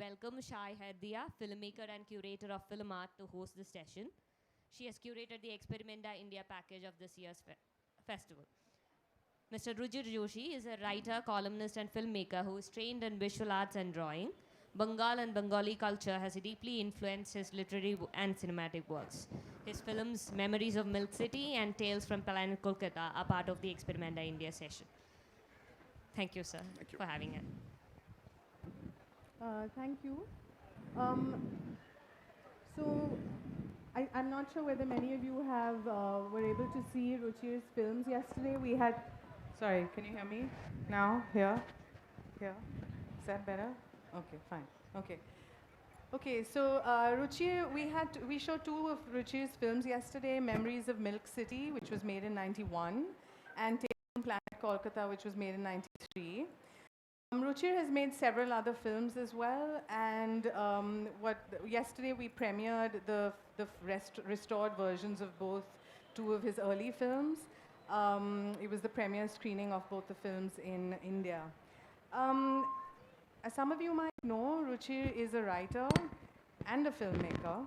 welcome Shai Heredia, filmmaker and curator of film art, to host this session. She has curated the Experimenta India package of this year's festival. Mr. Ruchir Joshi is a writer, columnist, and filmmaker who is trained in visual arts and drawing. Bengal and Bengali culture has deeply influenced his literary and cinematic works. His films, Memories of Milk City and Tales from Planet Kolkata, are part of the Experimenta India session. Thank you, sir, for having us. Thank you. So, I'm not sure whether many of you were able to see Ruchir's films yesterday. We had, sorry, can you hear me now? Here? Is that better? Okay, fine. Okay. Okay, so Ruchir, we showed two of Ruchir's films yesterday, Memories of Milk City, which was made in 91, and Tales from Planet Kolkata, which was made in 93. Ruchir has made several other films as well, and yesterday we premiered the restored versions of two of his early films. It was the premiere screening of both the films in India. As some of you might know, Ruchir is a writer and a filmmaker,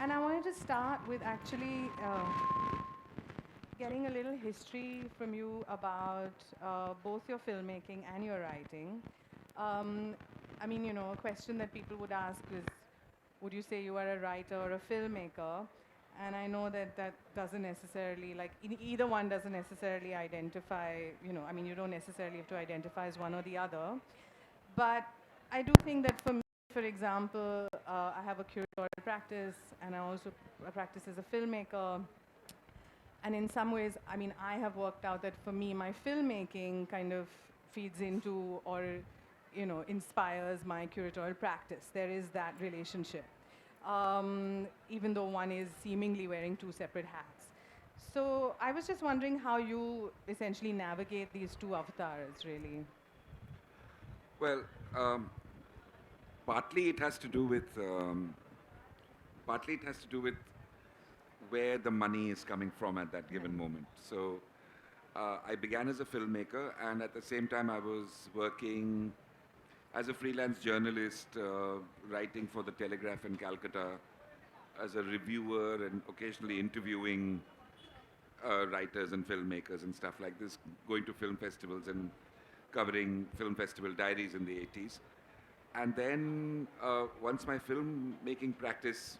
and I wanted to start with actually getting a little history from you about both your filmmaking and your writing. I mean, you know, a question that people would ask is, would you say you are a writer or a filmmaker? And I know that that doesn't necessarily, like, either one doesn't necessarily identify, you know, I mean, you don't necessarily have to identify as one or the other. But I do think that for me, for example, I have a curatorial practice, and I also practice as a filmmaker. And in some ways, I mean, I have worked out that for me, my filmmaking kind of feeds into or, you know, inspires my curatorial practice. There is that relationship, even though one is seemingly wearing two separate hats. So I was just wondering how you essentially navigate these two avatars, really. Well, partly it has to do with where the money is coming from at that given moment. So I began as a filmmaker, and at the same time I was working as a freelance journalist, writing for the Telegraph in Calcutta, as a reviewer and occasionally interviewing writers and filmmakers and stuff like this, going to film festivals and covering film festival diaries in the 80s. And then once my filmmaking practice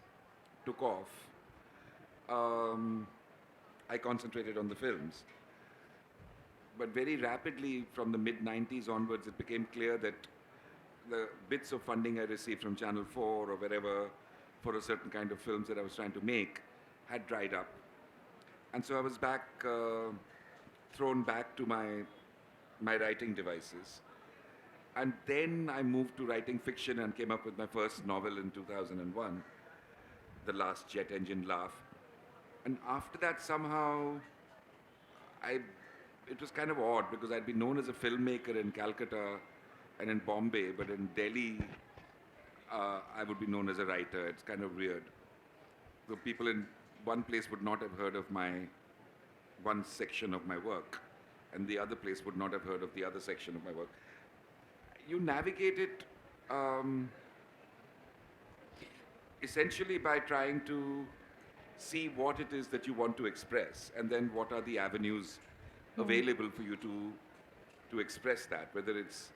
took off, I concentrated on the films. But very rapidly, from the mid-90s onwards, it became clear that the bits of funding I received from Channel 4 or wherever for a certain kind of films that I was trying to make had dried up. And so I was thrown back to my writing devices. And then I moved to writing fiction and came up with my first novel in 2001, The Last Jet Engine Laugh. And after that, somehow, it was kind of odd because I'd been known as a filmmaker in Calcutta and in Bombay, but in Delhi, I would be known as a writer. It's kind of weird. The people in one place would not have heard of one section of my work, and the other place would not have heard of the other section of my work. You navigate it essentially by trying to see what it is that you want to express, and then what are the avenues available for you to express that, whether it's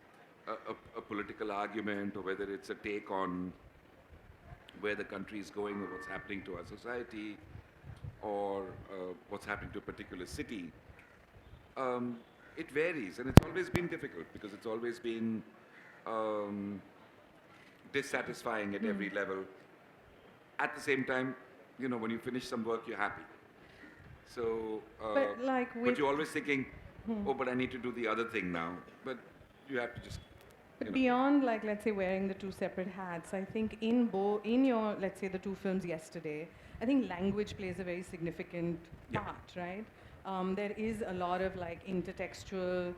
a political argument or whether it's a take on where the country is going or what's happening to our society or what's happening to a particular city. It varies, and it's always been difficult because it's always been dissatisfying at every level. At the same time, you know, when you finish some work, you're happy. So, but you're always thinking, oh, but I need to do the other thing now. But you have to just. But beyond, like, let's say, wearing the two separate hats, I think in your, let's say, the two films yesterday, I think language plays a very significant part, right? There is a lot of, like, intertextual,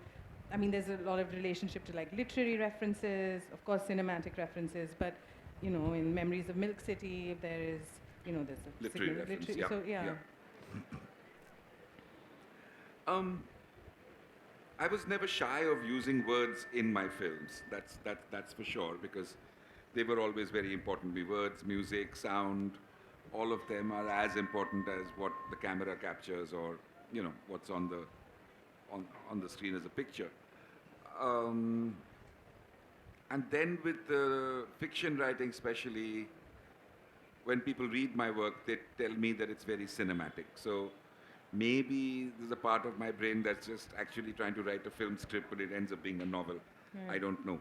I mean, there's a lot of relationship to, like, literary references, of course, cinematic references, but, you know, in Memories of Milk City, there is, you know, there's a literary reference, so, yeah. I was never shy of using words in my films. That's for sure, because they were always very important. The words, music, sound, all of them are as important as what the camera captures or, you know, what's on the screen as a picture. Um, and then with the fiction writing especially, when people read my work, they tell me that it's very cinematic. So maybe there's a part of my brain that's just actually trying to write a film script, but it ends up being a novel. I don't know.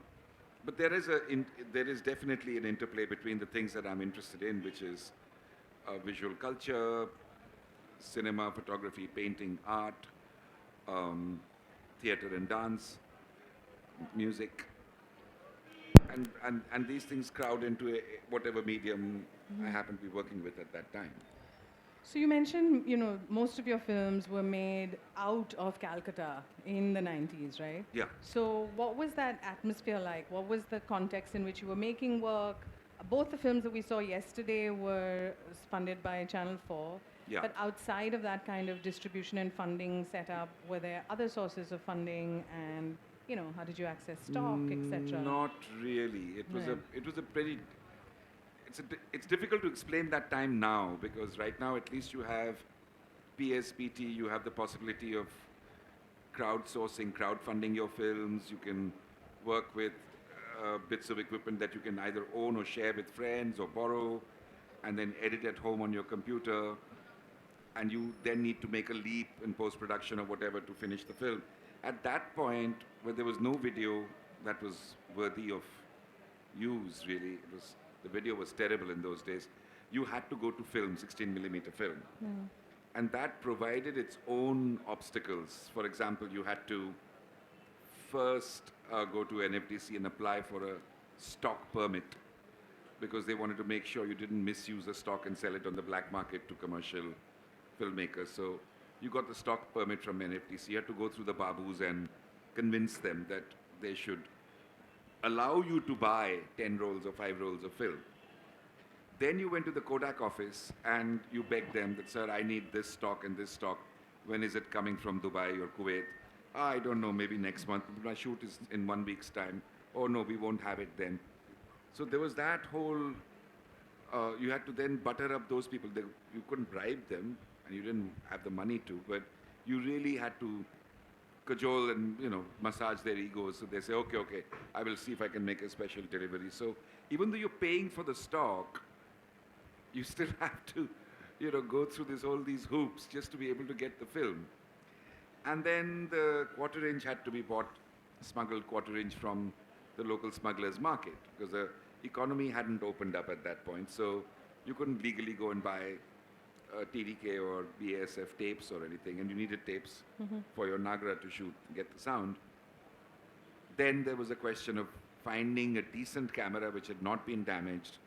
But there is definitely an interplay between the things that I'm interested in, which is visual culture, cinema, photography, painting, art, theater and dance, music, and these things crowd into whatever medium I happen to be working with at that time. So you mentioned, you know, most of your films were made out of Calcutta in the 90s, right? Yeah. So what was that atmosphere like? What was the context in which you were making work? Both the films that we saw yesterday were funded by Channel 4. Yeah. But outside of that kind of distribution and funding setup, were there other sources of funding, and, you know, how did you access stock, etc.? Not really. Right. It was a pretty. It's difficult to explain that time now, because right now at least you have PSPT, you have the possibility of crowdsourcing, crowdfunding your films. You can work with bits of equipment that you can either own or share with friends or borrow, and then edit at home on your computer. And you then need to make a leap in post-production or whatever to finish the film. At that point, where there was no video that was worthy of use, really, the video was terrible in those days. You had to go to film, 16 millimeter film. And that provided its own obstacles. For example, you had to first go to NFDC and apply for a stock permit, because they wanted to make sure you didn't misuse the stock and sell it on the black market to commercial filmmakers. So you got the stock permit from NFTC. You had to go through the babus and convince them that they should allow you to buy 10 rolls or 5 rolls of film. Then you went to the Kodak office and you begged them that, sir, I need this stock and this stock. When is it coming from Dubai or Kuwait? I don't know, maybe next month. My shoot is in 1 week's time. Oh no, we won't have it then. So there was that whole, you had to then butter up those people. You couldn't bribe them, and you didn't have the money to, but you really had to cajole and, you know, massage their egos. So they say, okay, I will see if I can make a special delivery. So even though you're paying for the stock, you still have to, you know, go through all these hoops just to be able to get the film. And then the quarter inch had to be bought, smuggled quarter inch from the local smugglers market, because the economy hadn't opened up at that point. So you couldn't legally go and buy TDK or BASF tapes or anything, and you needed tapes for your Nagra to shoot, get the sound. Then there was a question of finding a decent camera which had not been damaged,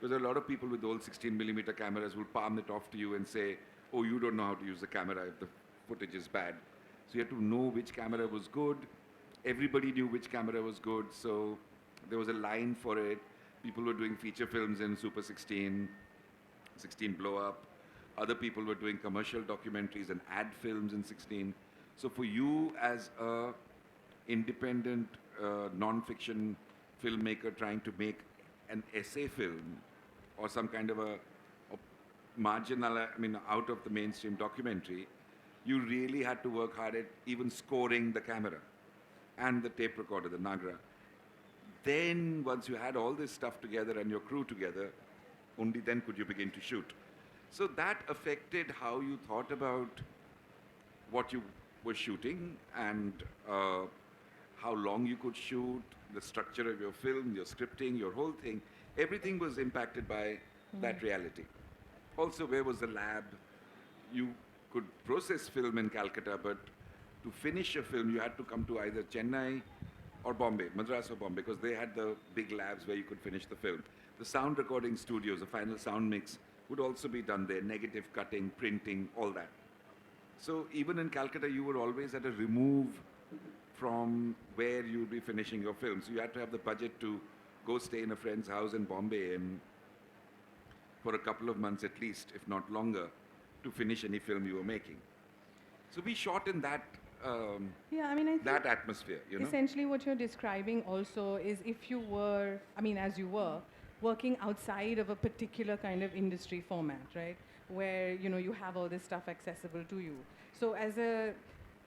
because a lot of people with old 16 millimeter cameras will palm it off to you and say, oh, you don't know how to use the camera if the footage is bad. So you had to know which camera was good. Everybody knew which camera was good, so there was a line for it. People were doing feature films in Super 16, 16 blow up. Other people were doing commercial documentaries and ad films in 16. So for you as a independent non-fiction filmmaker trying to make an essay film or some kind of a marginal, out of the mainstream documentary, you really had to work hard at even scoring the camera and the tape recorder, the Nagra. Then once you had all this stuff together and your crew together, only then could you begin to shoot. So that affected how you thought about what you were shooting and how long you could shoot, the structure of your film, your scripting, your whole thing. Everything was impacted by that reality. Also, where was the lab? You could process film in Calcutta, but to finish a film, you had to come to either Chennai or Bombay, Madras or Bombay, because they had the big labs where you could finish the film. The sound recording studios, the final sound mix, would also be done there, negative cutting, printing, all that. So even in Calcutta, you were always at a remove from where you'd be finishing your film. So you had to have the budget to go stay in a friend's house in Bombay and for a couple of months at least, if not longer, to finish any film you were making. So we shot in that I think that atmosphere, you know. essentially what you're describing also is if you were, as you were, working outside of a particular kind of industry format, right? Where, you know, you have all this stuff accessible to you. So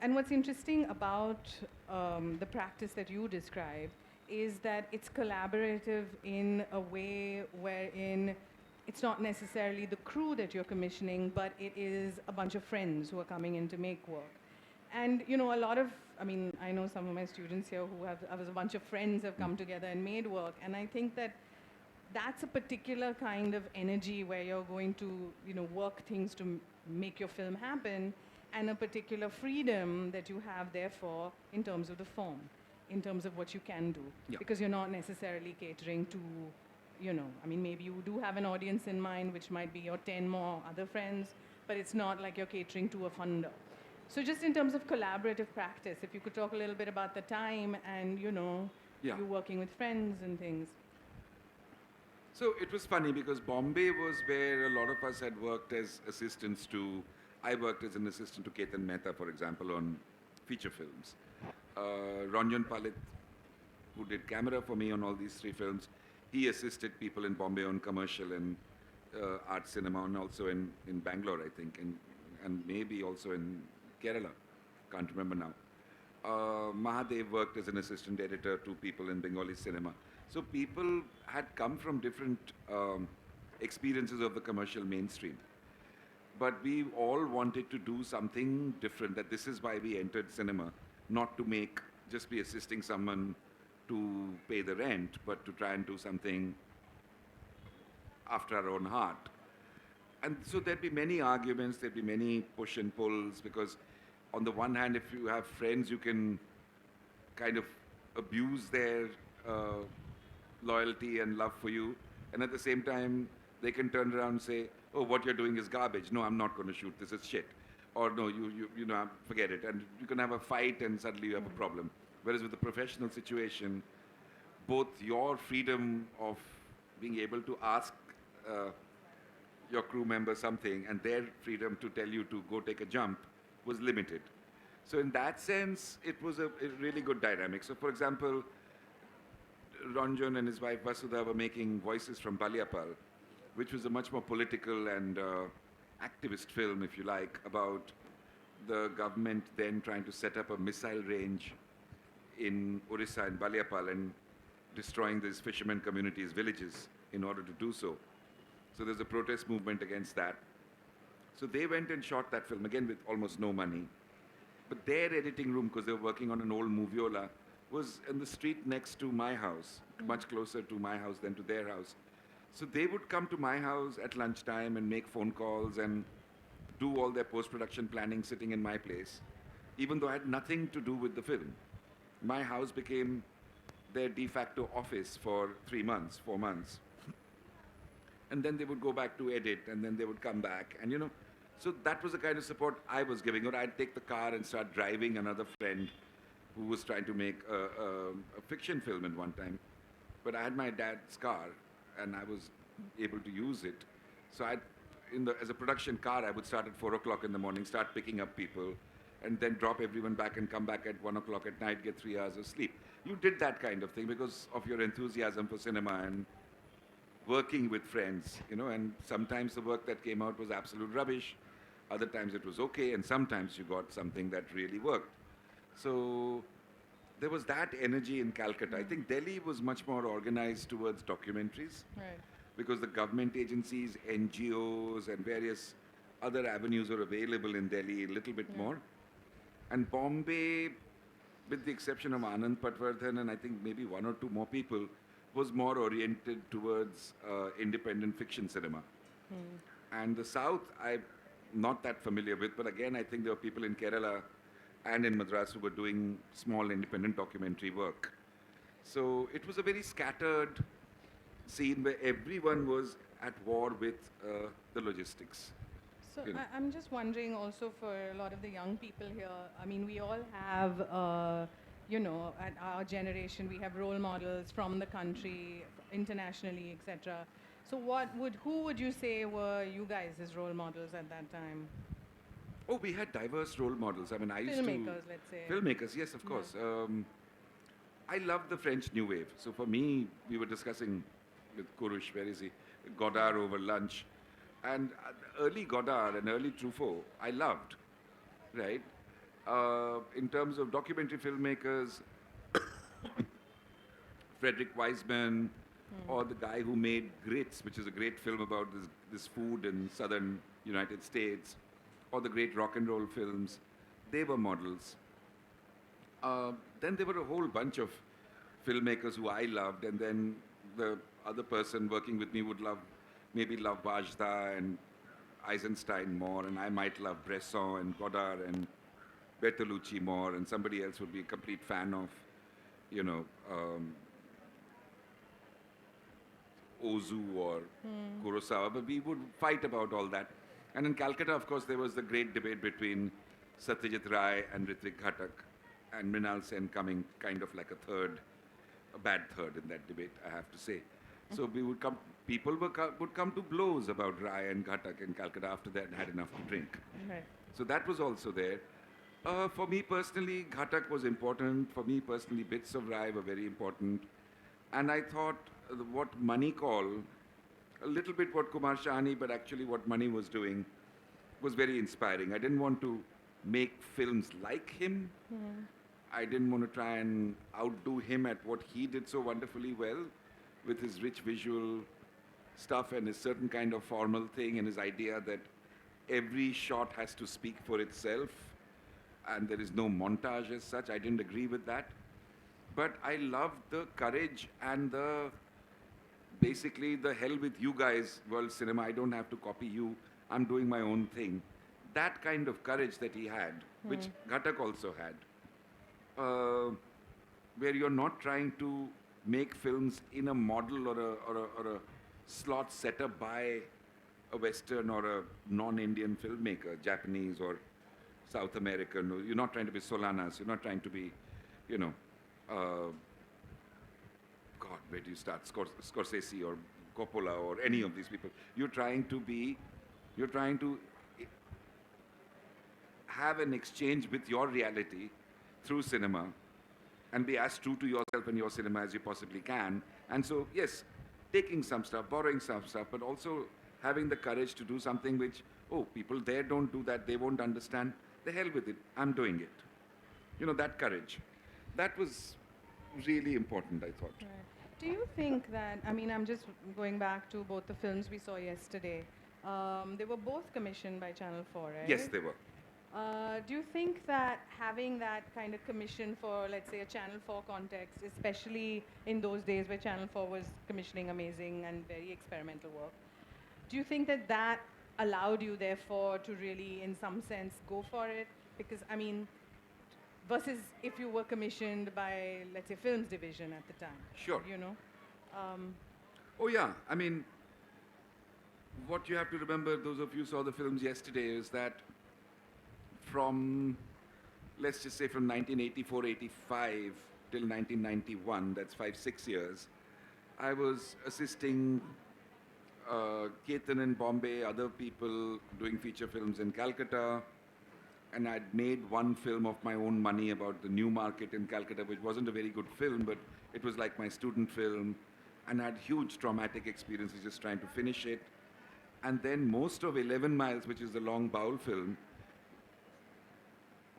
and what's interesting about the practice that you describe is that it's collaborative in a way wherein it's not necessarily the crew that you're commissioning, but it is a bunch of friends who are coming in to make work. And, you know, I know some of my students here who have a bunch of friends have come together and made work, and I think that that's a particular kind of energy where you're going to, you know, work things to make your film happen, and a particular freedom that you have, therefore, in terms of the form, in terms of what you can do. Yeah. Because you're not necessarily catering to, you know, I mean, maybe you do have an audience in mind, which might be your 10 more other friends, but it's not like you're catering to a funder. So just in terms of collaborative practice, if you could talk a little bit about the time and, you know, Yeah. you working with friends and things. So it was funny because Bombay was where a lot of us had worked as assistants to. I worked as an assistant to Ketan Mehta, for example, on feature films. Ranjan Palit, who did camera for me on all these 3 films, he assisted people in Bombay on commercial and art cinema, and also in Bangalore, I think, and maybe also in Kerala. Can't remember now. Mahadev worked as an assistant editor to people in Bengali cinema. So people had come from different experiences of the commercial mainstream. But we all wanted to do something different, that this is why we entered cinema, not to just be assisting someone to pay the rent, but to try and do something after our own heart. And so there'd be many arguments, there'd be many push and pulls, because on the one hand, if you have friends, you can kind of abuse their loyalty and love for you, and at the same time, they can turn around and say, oh, what you're doing is garbage. No, I'm not going to shoot. This is shit. Or no, you know, forget it. And you can have a fight and suddenly you have a problem. Whereas with the professional situation, both your freedom of being able to ask your crew member something and their freedom to tell you to go take a jump was limited. So in that sense, it was a really good dynamic. So for example, Ranjan and his wife Vasudha were making Voices from Baliapal, which was a much more political and activist film, if you like, about the government then trying to set up a missile range in Orissa and Baliapal and destroying these fishermen communities, villages, in order to do so. So there's a protest movement against that. So they went and shot that film, again with almost no money. But their editing room, because they were working on an old moviola, was in the street next to my house, much closer to my house than to their house. So they would come to my house at lunchtime and make phone calls and do all their post-production planning sitting in my place, even though I had nothing to do with the film. My house became their de facto office for 3 months, 4 months. And then they would go back to edit, and then they would come back. And, you know, so that was the kind of support I was giving. Or I'd take the car and start driving another friend who was trying to make a fiction film at one time. But I had my dad's car, and I was able to use it. So as a production car, I would start at 4 o'clock in the morning, start picking up people, and then drop everyone back and come back at 1 o'clock at night, get 3 hours of sleep. You did that kind of thing because of your enthusiasm for cinema and working with friends, you know, and sometimes the work that came out was absolute rubbish, other times it was okay, and sometimes you got something that really worked. So there was that energy in Calcutta. I think Delhi was much more organized towards documentaries. Right. Because the government agencies, NGOs, and various other avenues are available in Delhi a little bit more. And Bombay, with the exception of Anand Patwardhan and I think maybe 1 or 2 more people, was more oriented towards independent fiction cinema. And the South, I'm not that familiar with, but again, I think there were people in Kerala and in Madras who were doing small independent documentary work. So it was a very scattered scene where everyone was at war with the logistics. So You know. I'm just wondering also for a lot of the young people here, I mean, we all have, you know, at our generation, we have role models from the country, internationally, etc. So who would you say were you guys as role models at that time? Oh, we had diverse role models. I mean, I used Filmmakers, let's say. to... Filmmakers, yes, of course. I love the French New Wave. So for me, we were discussing with Kurush, where is he? Godard over lunch. And early Godard and early Truffaut, I loved, right? In terms of documentary filmmakers, Frederick Wiseman, or the guy who made Grits, which is a great film about this food in southern United States, or the great rock and roll films, they were models. Then there were a whole bunch of filmmakers who I loved, and then the other person working with me would maybe love Vajda and Eisenstein more, and I might love Bresson and Godard and Bertolucci more, and somebody else would be a complete fan of, you know, Ozu or Kurosawa, but we would fight about all that. And in Calcutta, of course, there was the great debate between Satyajit Ray and Ritvik Ghatak, and Mrinal Sen coming kind of like a bad third in that debate, I have to say. So people would come to blows about Ray and Ghatak in Calcutta after they had enough to drink. Right. So that was also there. For me personally, Ghatak was important. For me personally, bits of Rai were very important. And I thought what Mani call, a little bit what Kumar Shani, but actually what Mani was doing, was very inspiring. I didn't want to make films like him. I didn't want to try and outdo him at what he did so wonderfully well, with his rich visual stuff and his certain kind of formal thing and his idea that every shot has to speak for itself and there is no montage as such. I didn't agree with that. But I loved the courage and basically the hell with you guys, world cinema, I don't have to copy you, I'm doing my own thing. That kind of courage that he had, which Ghatak also had, where you're not trying to make films in a model or a slot set up by a Western or a non-Indian filmmaker, Japanese or South American. You're not trying to be Solanas. You're not trying to be, you know, God, where do you start? Scorsese or Coppola or any of these people. You're trying to have an exchange with your reality through cinema and be as true to yourself and your cinema as you possibly can. And so, yes, taking some stuff, borrowing some stuff, but also having the courage to do something which, people there don't do that, they won't understand. The hell with it, I'm doing it. You know, that courage. That was really important, I thought. Right. Do you think that, I mean, I'm just going back to both the films we saw yesterday. They were both commissioned by Channel 4, right? Yes, they were. Do you think that having that kind of commission for, let's say, a Channel 4 context, especially in those days where Channel 4 was commissioning amazing and very experimental work, do you think that that allowed you, therefore, to really, in some sense, go for it? Because, I mean, versus if you were commissioned by, let's say, Films Division at the time. Sure. You know? Oh, yeah. I mean, what you have to remember, those of you who saw the films yesterday, is that from, let's just say from 1984-85 till 1991, that's 5-6 years, I was assisting Ketan in Bombay, other people doing feature films in Calcutta, and I'd made one film of my own money about the new market in Calcutta, which wasn't a very good film, but it was like my student film, and I had huge traumatic experiences just trying to finish it. And then most of 11 Miles, which is the long bowl film,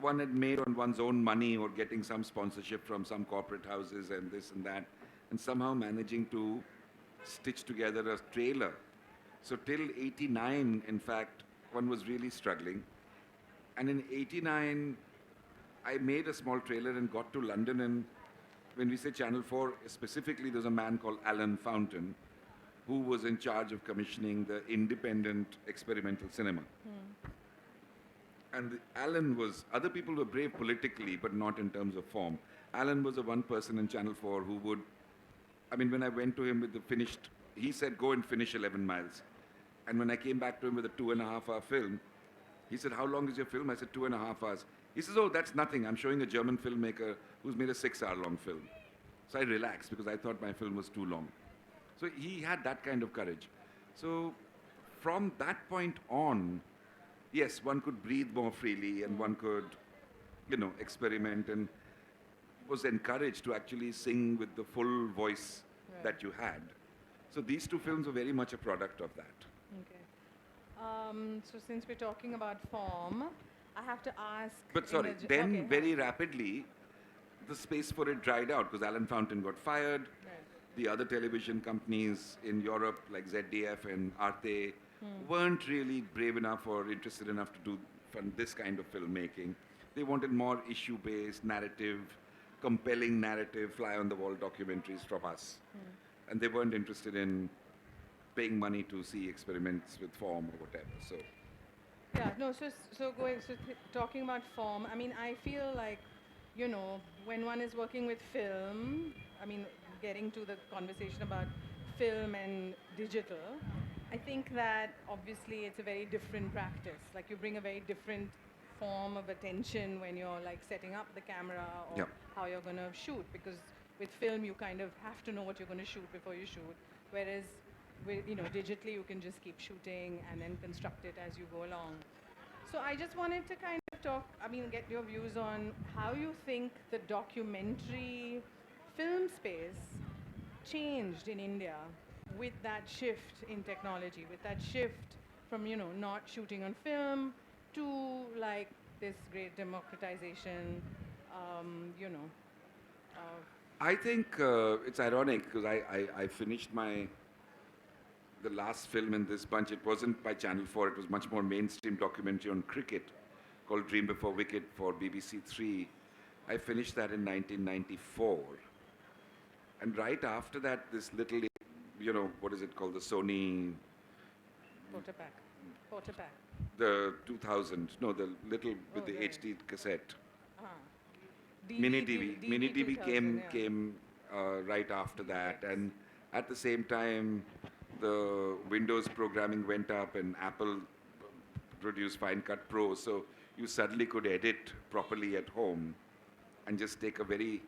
one had made on one's own money or getting some sponsorship from some corporate houses and this and that, and somehow managing to stitch together a trailer. So till 89, in fact, one was really struggling. And in 89, I made a small trailer and got to London, and when we say Channel 4, specifically there's a man called Alan Fountain, who was in charge of commissioning the independent experimental cinema. And Alan was, other people were brave politically, but not in terms of form. Alan was the one person in Channel 4 who would, I mean, when I went to him with the finished, he said, go and finish 11 Miles. And when I came back to him with a 2.5-hour film, he said, how long is your film? I said, 2.5 hours. He says, oh, that's nothing. I'm showing a German filmmaker who's made a 6-hour-long film. So I relaxed because I thought my film was too long. So he had that kind of courage. So from that point on, yes, one could breathe more freely and one could, you know, experiment, and was encouraged to actually sing with the full voice that you had. So these two films were very much a product of that. Okay. So since we're talking about form, I have to ask. But sorry, okay, then very rapidly, the space for it dried out because Alan Fountain got fired. Right. The other television companies in Europe, like ZDF and Arte, weren't really brave enough or interested enough to do this kind of filmmaking. They wanted more issue-based, narrative, compelling narrative, fly-on-the-wall documentaries from us. And they weren't interested in paying money to see experiments with form or whatever. So Yeah, no, talking about form, I mean, I feel like, you know, when one is working with film, I mean, getting to the conversation about film and digital, I think that obviously it's a very different practice. Like you bring a very different form of attention when you're like setting up the camera or Yep. how you're going to shoot, because with film you kind of have to know what you're going to shoot before you shoot, whereas with, you know, digitally you can just keep shooting and then construct it as you go along. So I just wanted to kind of talk, I mean, get your views on how you think the documentary film space changed in India with that shift in technology, with that shift from, you know, not shooting on film to like this great democratization, you know. I think it's ironic because I finished the last film in this bunch. It wasn't by Channel 4, it was much more mainstream documentary on cricket called Dream Before Wicket for BBC Three. I finished that in 1994. And right after that, this little, you know, what is it called? The Sony, Portapack. the 2000, no, the little with Oh, the right. HD cassette. Uh-huh. Mini TV. Mini TV 2000, yeah. came right after that, and at the same time, the Windows programming went up, and Apple produced Fine Cut Pro, so you suddenly could edit properly at home, and just take a very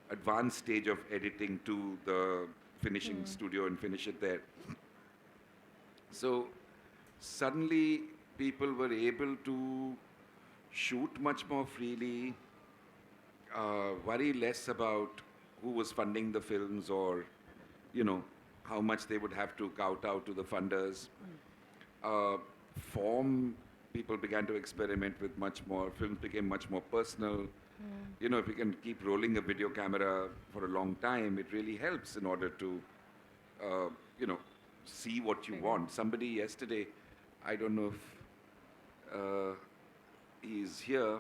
advanced stage of editing to the finishing studio and finish it there. So suddenly, people were able to shoot much more freely. Worry less about who was funding the films or, you know, how much they would have to kowtow to the funders. Form, people began to experiment with much more. Films became much more personal. You know, if you can keep rolling a video camera for a long time, it really helps in order to, you know, see what you want. Somebody yesterday, I don't know if he's here,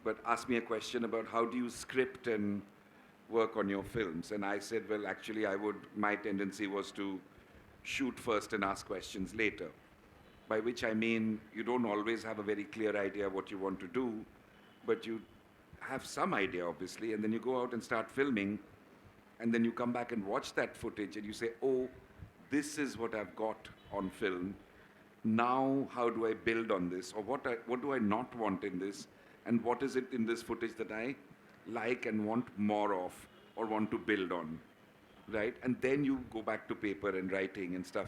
but asked me a question about how do you script and work on your films. And I said, well, actually, my tendency was to shoot first and ask questions later. By which I mean, you don't always have a very clear idea what you want to do, but you have some idea, obviously, and then you go out and start filming, and then you come back and watch that footage, and you say, oh, this is what I've got on film. Now, how do I build on this? Or what do I not want in this? And what is it in this footage that I like and want more of or want to build on, right? And then you go back to paper and writing and stuff.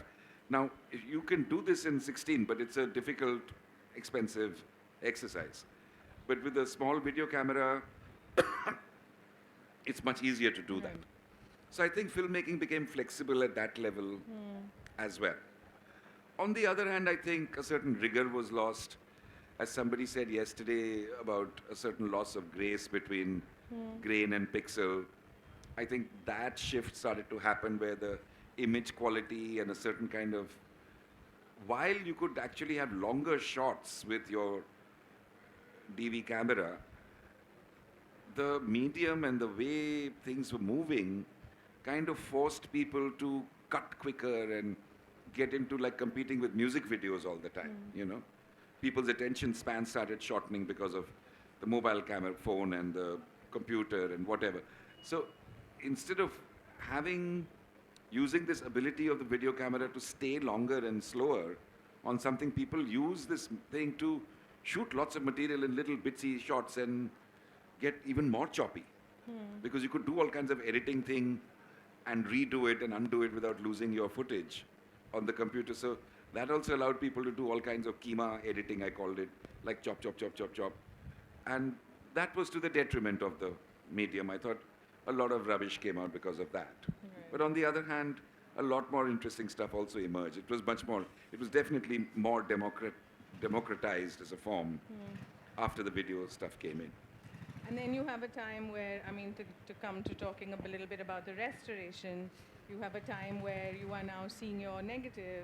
Now, you can do this in 16, but it's a difficult, expensive exercise. But with a small video camera, it's much easier to do that. So I think filmmaking became flexible at that level as well. On the other hand, I think a certain rigor was lost. As somebody said yesterday about a certain loss of grace between grain and pixel, I think that shift started to happen where the image quality and a certain kind of, while you could actually have longer shots with your DV camera, the medium and the way things were moving kind of forced people to cut quicker and get into like competing with music videos all the time, you know. People's attention span started shortening because of the mobile camera, phone and the computer and whatever. So instead of using this ability of the video camera to stay longer and slower on something, people use this thing to shoot lots of material in little bitsy shots and get even more choppy. Because you could do all kinds of editing thing and redo it and undo it without losing your footage on the computer. So that also allowed people to do all kinds of keema editing, I called it, like chop, chop, chop, chop, chop. And that was to the detriment of the medium. I thought a lot of rubbish came out because of that. But on the other hand, a lot more interesting stuff also emerged. It was much more, it was definitely more democratized as a form after the video stuff came in. And then you have a time where, I mean, to come to talking a little bit about the restoration, you have a time where you are now seeing your negative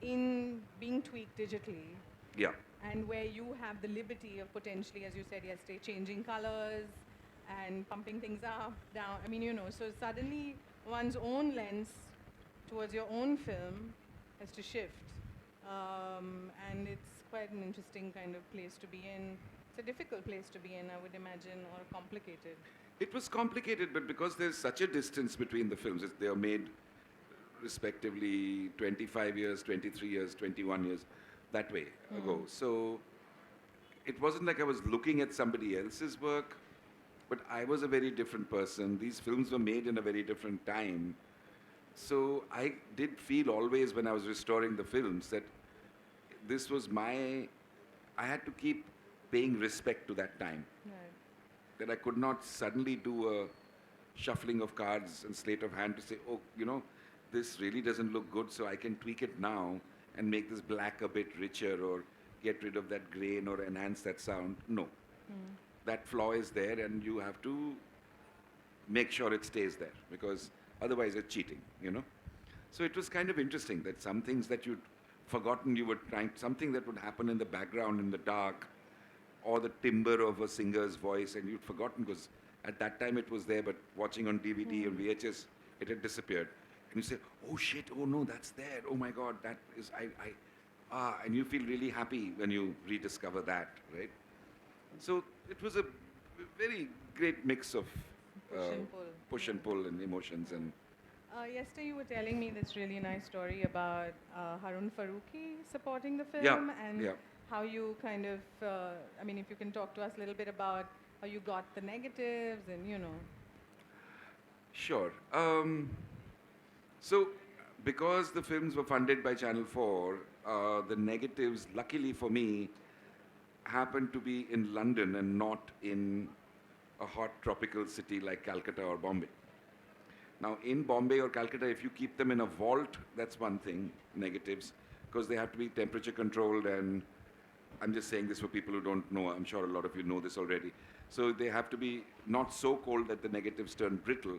in being tweaked digitally, Yeah. and where you have the liberty of potentially, as you said yesterday, changing colors and pumping things up, down. I mean, so suddenly one's own lens towards your own film has to shift. And it's quite an interesting kind of place to be in. It's a difficult place to be in, I would imagine, or complicated. It was complicated, but because there's such a distance between the films, they are made respectively 25 years, 23 years, 21 years, that way ago. So it wasn't like I was looking at somebody else's work, but I was a very different person. These films were made in a very different time. So I did feel always when I was restoring the films that this was I had to keep paying respect to that time. Right. That I could not suddenly do a shuffling of cards and sleight of hand to say, oh, this really doesn't look good, so I can tweak it now and make this black a bit richer or get rid of that grain or enhance that sound. No. That flaw is there and you have to make sure it stays there because otherwise it's cheating, So it was kind of interesting that some things that you'd forgotten you were trying, something that would happen in the background in the dark or the timbre of a singer's voice and you'd forgotten because at that time it was there, but watching on DVD or VHS, it had disappeared. And you say, oh shit, oh no, that's there. Oh my God, that is, and you feel really happy when you rediscover that, right? So it was a very great mix of push and pull and emotions. And yesterday you were telling me this really nice story about Harun Farooqi supporting the film and how you kind of, I mean, if you can talk to us a little bit about how you got the negatives and, Sure. So because the films were funded by Channel 4, the negatives, luckily for me, happened to be in London and not in a hot tropical city like Calcutta or Bombay. Now, in Bombay or Calcutta, if you keep them in a vault, that's one thing, negatives, because they have to be temperature controlled, and I'm just saying this for people who don't know. I'm sure a lot of you know this already. So they have to be not so cold that the negatives turn brittle,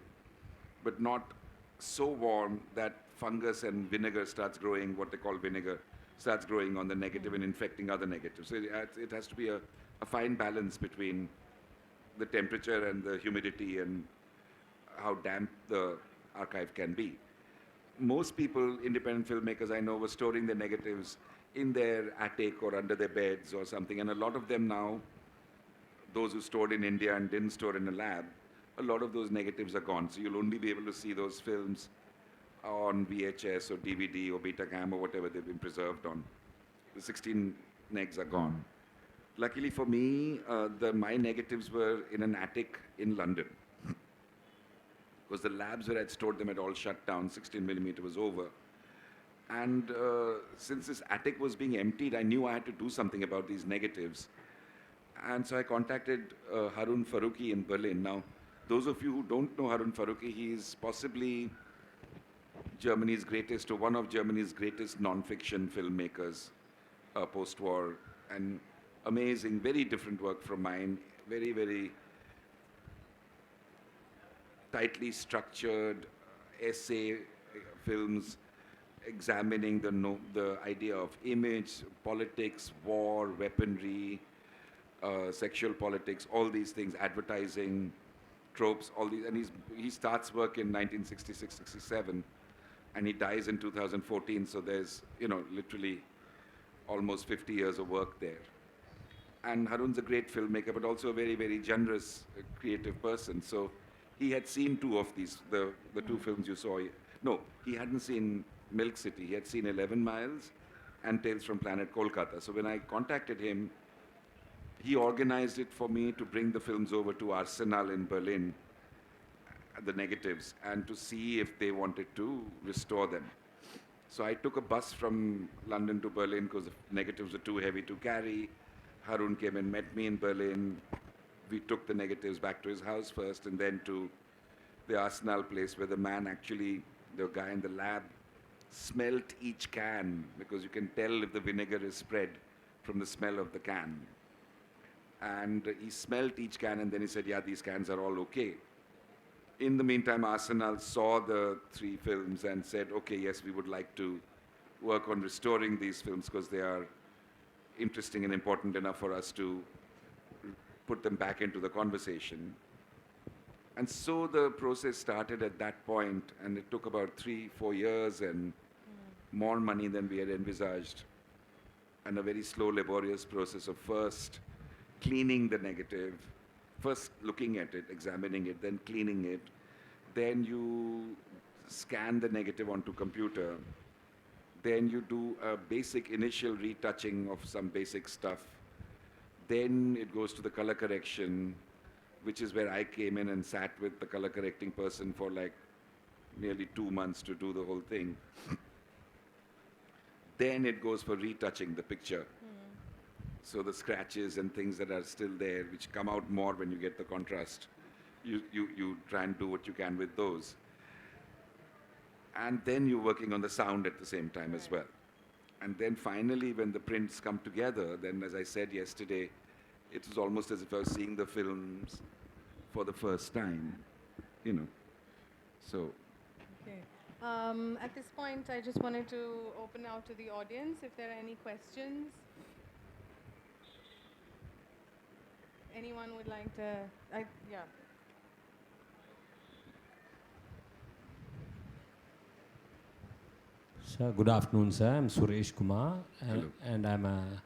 but not so warm that fungus and vinegar starts growing, what they call vinegar, starts growing on the negative and infecting other negatives. So it has to be a fine balance between the temperature and the humidity and how damp the archive can be. Most people, independent filmmakers I know, were storing their negatives in their attic or under their beds or something, and a lot of them now, those who stored in India and didn't store in a lab, a lot of those negatives are gone. So you'll only be able to see those films on VHS or DVD or Betacam or whatever they've been preserved on. The 16 negs are gone. Luckily for me, my negatives were in an attic in London. Because the labs where I'd stored them had all shut down, 16mm was over. And since this attic was being emptied, I knew I had to do something about these negatives. And so I contacted Harun Farooqi in Berlin. Now, those of you who don't know Harun Farooqi, he's possibly Germany's greatest, or one of Germany's greatest non-fiction filmmakers post-war, and amazing, very different work from mine, very, very tightly structured essay films examining the idea of image, politics, war, weaponry, sexual politics, all these things, advertising, tropes, all these, and he starts work in 1966-67, and he dies in 2014. So there's literally almost 50 years of work there. And Harun's a great filmmaker, but also a very, very generous, creative person. So he had seen two of these, the two films you saw. No, he hadn't seen Milk City. He had seen 11 Miles and Tales from Planet Kolkata. So when I contacted him, he organized it for me to bring the films over to Arsenal in Berlin, the negatives, and to see if they wanted to restore them. So I took a bus from London to Berlin because the negatives were too heavy to carry. Harun came and met me in Berlin. We took the negatives back to his house first and then to the Arsenal place where the man actually the guy in the lab smelt each can because you can tell if the vinegar is spread from the smell of the can. And he smelt each can and then he said, yeah, these cans are all okay. In the meantime, Arsenal saw the 3 films and said, okay, yes, we would like to work on restoring these films because they are interesting and important enough for us to put them back into the conversation. And so the process started at that point, and it took about 3-4 years and more money than we had envisaged, and a very slow, laborious process of first cleaning the negative, first looking at it, examining it, then cleaning it. Then you scan the negative onto computer. Then you do a basic initial retouching of some basic stuff. Then it goes to the color correction, which is where I came in and sat with the color correcting person for like nearly 2 months to do the whole thing. Then it goes for retouching the picture. So the scratches and things that are still there, which come out more when you get the contrast, you try and do what you can with those. And then you're working on the sound at the same time as well. And then finally, when the prints come together, then as I said yesterday, it was almost as if I was seeing the films for the first time, you know. So. Okay. At this point, I just wanted to open out to the audience if there are any questions. Anyone would like to? Yeah. Sir, good afternoon, sir. I'm Suresh Kumar, and I'm an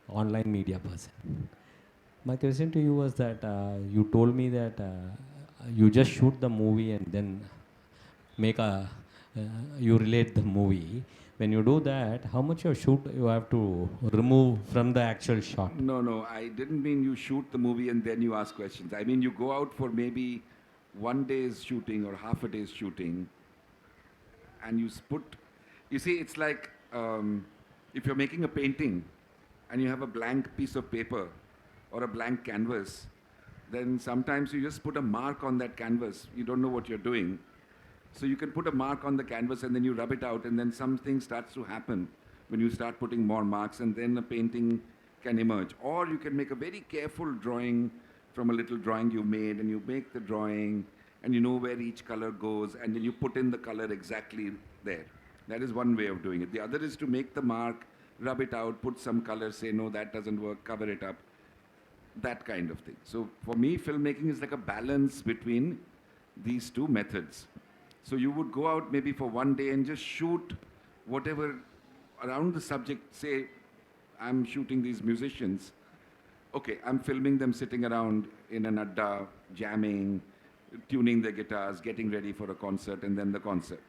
online media person. My question to you was that you told me that you just shoot the movie and then you relate the movie. When you do that, how much of shoot you have to remove from the actual shot? No, I didn't mean you shoot the movie and then you ask questions. I mean you go out for maybe 1 day's shooting or half a day's shooting, and you see, it's like if you're making a painting and you have a blank piece of paper or a blank canvas, then sometimes you just put a mark on that canvas. You don't know what you're doing. So you can put a mark on the canvas and then you rub it out, and then something starts to happen when you start putting more marks, and then a painting can emerge. Or you can make a very careful drawing from a little drawing you made, and you make the drawing and you know where each color goes, and then you put in the color exactly there. That is one way of doing it. The other is to make the mark, rub it out, put some color, say, no, that doesn't work, cover it up, that kind of thing. So for me, filmmaking is like a balance between these 2 methods. So you would go out maybe for 1 day and just shoot whatever around the subject. Say, I'm shooting these musicians. Okay, I'm filming them sitting around in an adda, jamming, tuning their guitars, getting ready for a concert, and then the concert.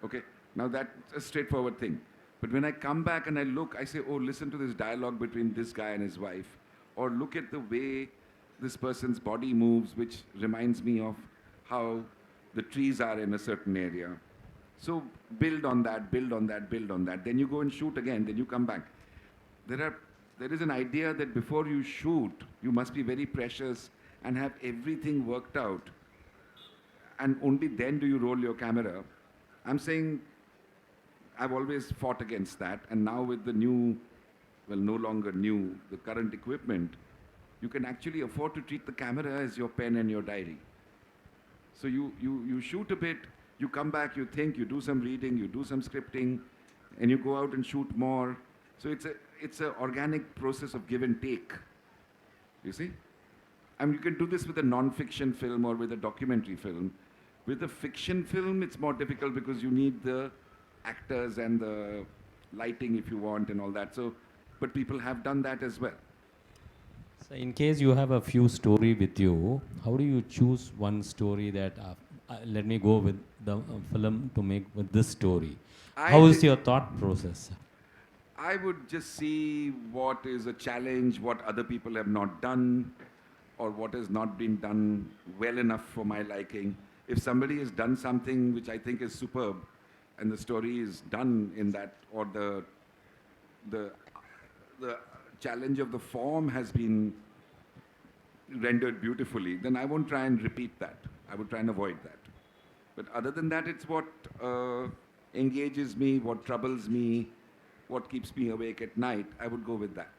Okay, now that's a straightforward thing. But when I come back and I look, I say, oh, listen to this dialogue between this guy and his wife. Or look at the way this person's body moves, which reminds me of how the trees are in a certain area. So build on that, build on that, build on that. Then you go and shoot again, then you come back. There is an idea that before you shoot, you must be very precious and have everything worked out. And only then do you roll your camera. I'm saying I've always fought against that. And now with the new, well, no longer new, the current equipment, you can actually afford to treat the camera as your pen and your diary. So you shoot a bit, you come back, you think, you do some reading, you do some scripting, and you go out and shoot more. So it's a organic process of give and take, you see? I mean, you can do this with a non-fiction film or with a documentary film. With a fiction film, it's more difficult because you need the actors and the lighting if you want and all that. So, but people have done that as well. So in case you have a few story with you, how do you choose one story that let me go with the film to make with this story? How is your thought process? I would just see what is a challenge, what other people have not done, or what has not been done well enough for my liking. If somebody has done something which I think is superb, and the story is done in that, or the challenge of the form has been rendered beautifully, then I won't try and repeat that. I would try and avoid that. But other than that, it's what engages me, what troubles me, what keeps me awake at night. I would go with that.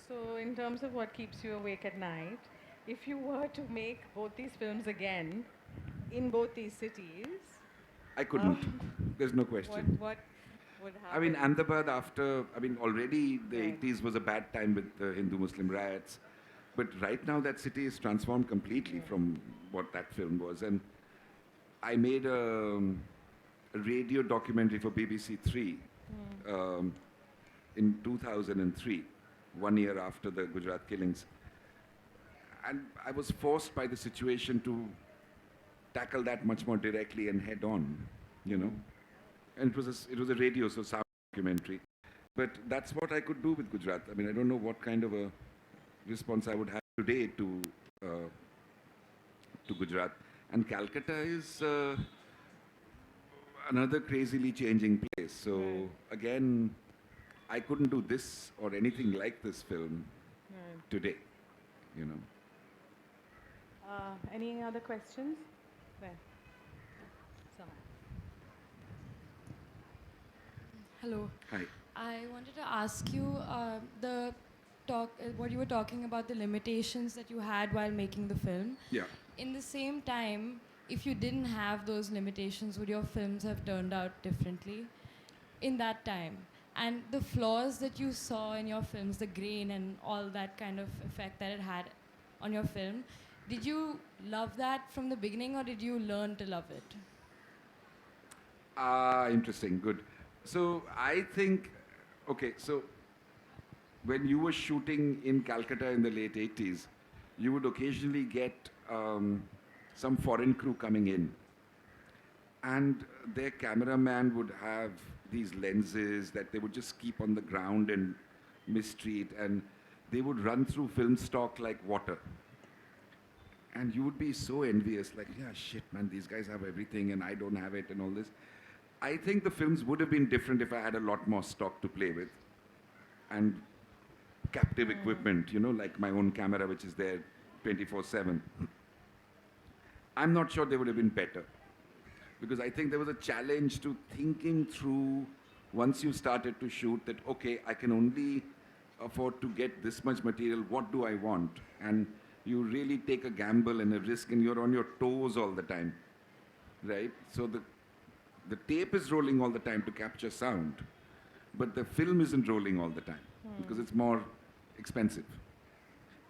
So, in terms of what keeps you awake at night, if you were to make both these films again in both these cities, I couldn't. There's no question. what would happen? I mean, Ahmedabad already the Right. 80s was a bad time with the Hindu-Muslim riots. But right now that city is transformed completely from what that film was. And I made a radio documentary for BBC Three in 2003, 1 year after the Gujarat killings. And I was forced by the situation to tackle that much more directly and head on, you know. And it was a radio, so sound documentary. But that's what I could do with Gujarat. I mean, I don't know what kind of a response I would have today to Gujarat. And Calcutta is another crazily changing place. So again, I couldn't do this or anything like this film today, you know. Any other questions? There. Sama. Hello. Hi. I wanted to ask you what you were talking about, the limitations that you had while making the film. Yeah. In the same time, if you didn't have those limitations, would your films have turned out differently in that time? And the flaws that you saw in your films, the grain and all that kind of effect that it had on your film, did you love that from the beginning or did you learn to love it? Interesting, good. So I think, okay, so when you were shooting in Calcutta in the late 80s, you would occasionally get some foreign crew coming in. And their cameraman would have these lenses that they would just keep on the ground and mistreat, and they would run through film stock like water. And you would be so envious, like, yeah, shit, man, these guys have everything and I don't have it and all this. I think the films would have been different if I had a lot more stock to play with and captive equipment, you know, like my own camera, which is there 24/7. I'm not sure they would have been better because I think there was a challenge to thinking through once you started to shoot that, okay, I can only afford to get this much material. What do I want? And you really take a gamble and a risk and you're on your toes all the time, right? So the tape is rolling all the time to capture sound, but the film isn't rolling all the time because it's more expensive.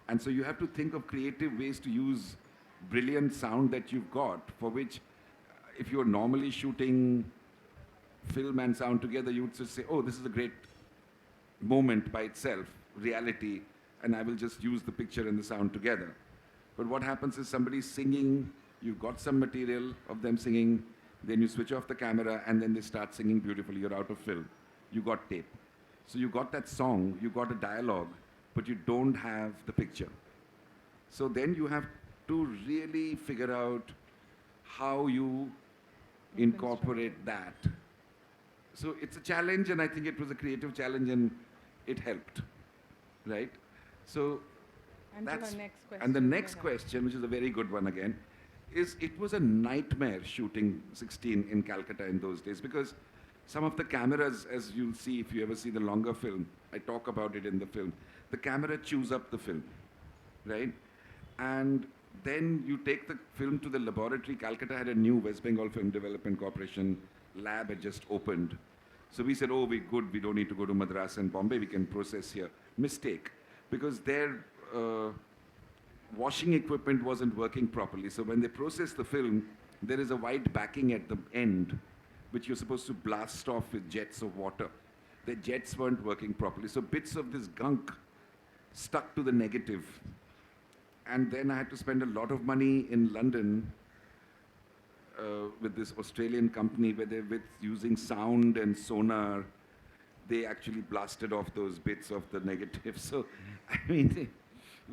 And so you have to think of creative ways to use brilliant sound that you've got, for which if you're normally shooting film and sound together, you would just say, oh, this is a great moment by itself, reality, and I will just use the picture and the sound together. But what happens is somebody's singing, you've got some material of them singing, then you switch off the camera and then they start singing beautifully, you're out of film. You got tape. So you got that song, you got a dialogue, but you don't have the picture. So then you have to really figure out how you incorporate that. So it's a challenge, and I think it was a creative challenge, and it helped, right? So And to that's, her next question. and the next question, which is a very good one again, is it was a nightmare shooting 16 in Calcutta in those days, because some of the cameras, as you'll see if you ever see the longer film, I talk about it in the film, the camera chews up the film, right? And then you take the film to the laboratory. Calcutta had a new West Bengal Film Development Corporation lab had just opened. So we said, oh, we're good, we don't need to go to Madras and Bombay, we can process here. Mistake, because their washing equipment wasn't working properly. So when they process the film, there is a white backing at the end, which you're supposed to blast off with jets of water. The jets weren't working properly. So bits of this gunk stuck to the negative. And then I had to spend a lot of money in London with this Australian company where they, with using sound and sonar, they actually blasted off those bits of the negative. So, I mean,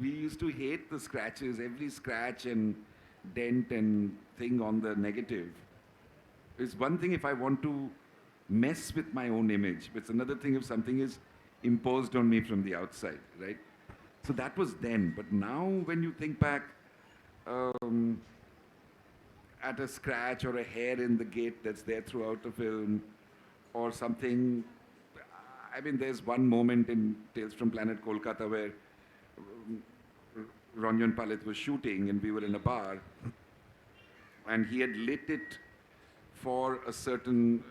we used to hate the scratches, every scratch and dent and thing on the negative. It's one thing if I want to mess with my own image, but it's another thing if something is imposed on me from the outside, right? So that was then. But now when you think back, at a scratch or a hair in the gate that's there throughout the film, or something. I mean, there's one moment in Tales from Planet Kolkata where Ranjan Palit was shooting and we were in a bar, and he had lit it for a certain,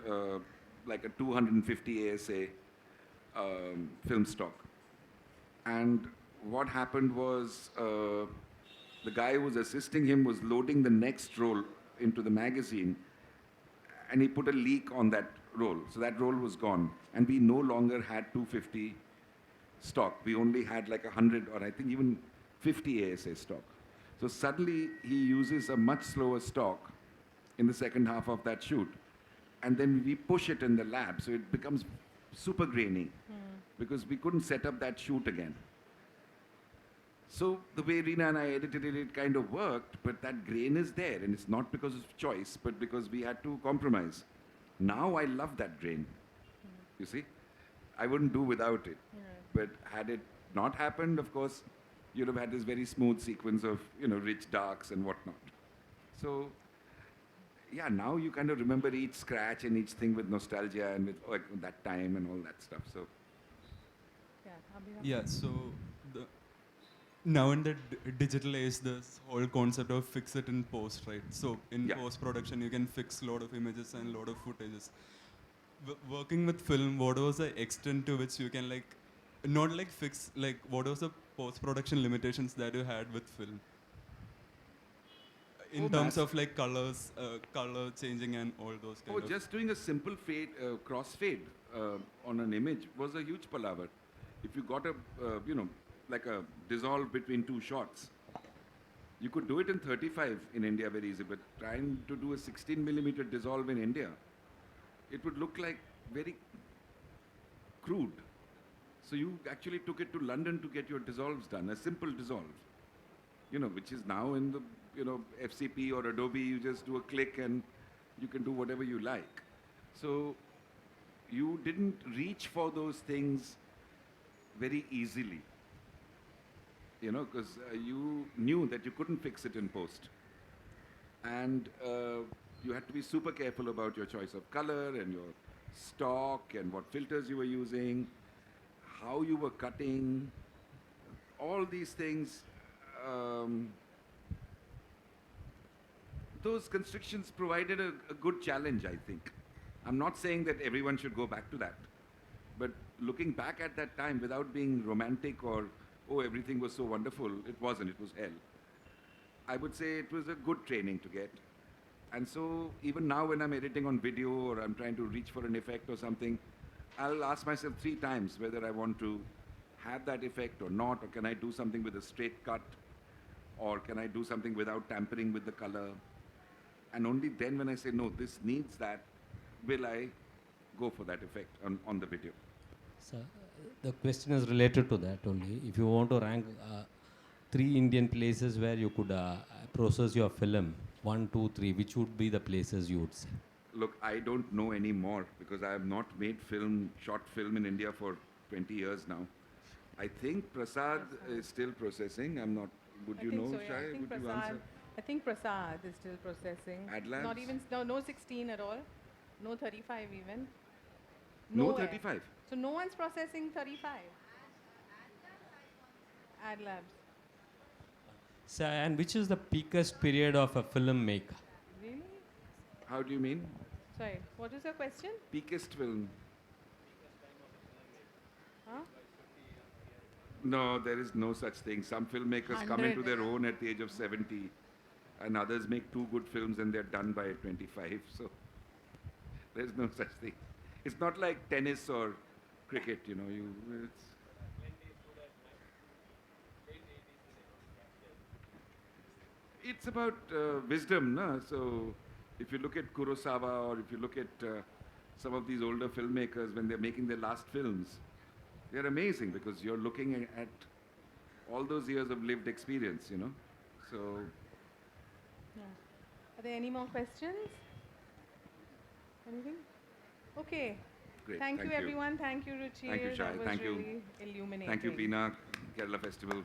like a 250 ASA film stock. And what happened was the guy who was assisting him was loading the next roll into the magazine, and he put a leak on that roll. So that roll was gone, and we no longer had 250 stock. We only had like 100 or I think even 50 ASA stock. So suddenly he uses a much slower stock in the second half of that shoot. And then we push it in the lab, so it becomes super grainy because we couldn't set up that shoot again. So the way Reena and I edited it, it kind of worked, but that grain is there, and it's not because of choice, but because we had to compromise. Now I love that grain, you see? I wouldn't do without it. But had it not happened, of course, you'd have had this very smooth sequence of, rich darks and whatnot. So, yeah, now you kind of remember each scratch and each thing with nostalgia and with like that time and all that stuff. So, Yeah, so now in the digital age, this whole concept of fix it in post, right? So in Yeah. post-production, you can fix a lot of images and a lot of footages. Working with film, what was the extent to which you can not fix, what was the post-production limitations that you had with film? In terms of colors, color changing and all those kind of... just doing a simple fade, crossfade on an image was a huge palaver. If you got a, like a dissolve between two shots, you could do it in 35 in India very easy, but trying to do a 16 millimeter dissolve in India, it would look like very crude. So you actually took it to London to get your dissolves done, a simple dissolve, which is now in the, FCP or Adobe, you just do a click and you can do whatever you like. So you didn't reach for those things very easily, because you knew that you couldn't fix it in post. And you had to be super careful about your choice of color and your stock and what filters you were using, how you were cutting, all these things. Those constrictions provided a good challenge, I think. I'm not saying that everyone should go back to that, but looking back at that time without being romantic or, oh, everything was so wonderful, it wasn't, it was hell. I would say it was a good training to get. And so even now when I'm editing on video or I'm trying to reach for an effect or something, I'll ask myself 3 times whether I want to have that effect or not, or can I do something with a straight cut, or can I do something without tampering with the color. And only then when I say, no, this needs that, will I go for that effect on the video. So the question is related to that only. If you want to rank 3 Indian places where you could process your film, 1, 2, 3, which would be the places you would say? Look, I don't know anymore because I have not made short film in India for 20 years now. I think Prasad is still processing. I'm not, would you know, So, Shai? Would you answer? I think Prasad is still processing. Ad labs? Not even, no 16 at all. No 35 even. No Nowhere. 35. So no one's processing 35. Ad labs. So, and which is the peakest period of a filmmaker? Really? How do you mean? Sorry, what was your question? Peakest film? Huh? No, there is no such thing. Some filmmakers come into 100. their own at the age of 70, and others make 2 good films and they're done by 25. So there's no such thing. It's not like tennis or cricket, it's about wisdom, no? So if you look at Kurosawa or if you look at some of these older filmmakers when they're making their last films, they're amazing because you're looking at all those years of lived experience, So Yeah. Are there any more questions? Anything? Okay. great. Thank you, everyone. Thank you, Ruchir. Thank you, Shai. That was Thank you. really illuminating. Thank you, Veena, Kerala Festival.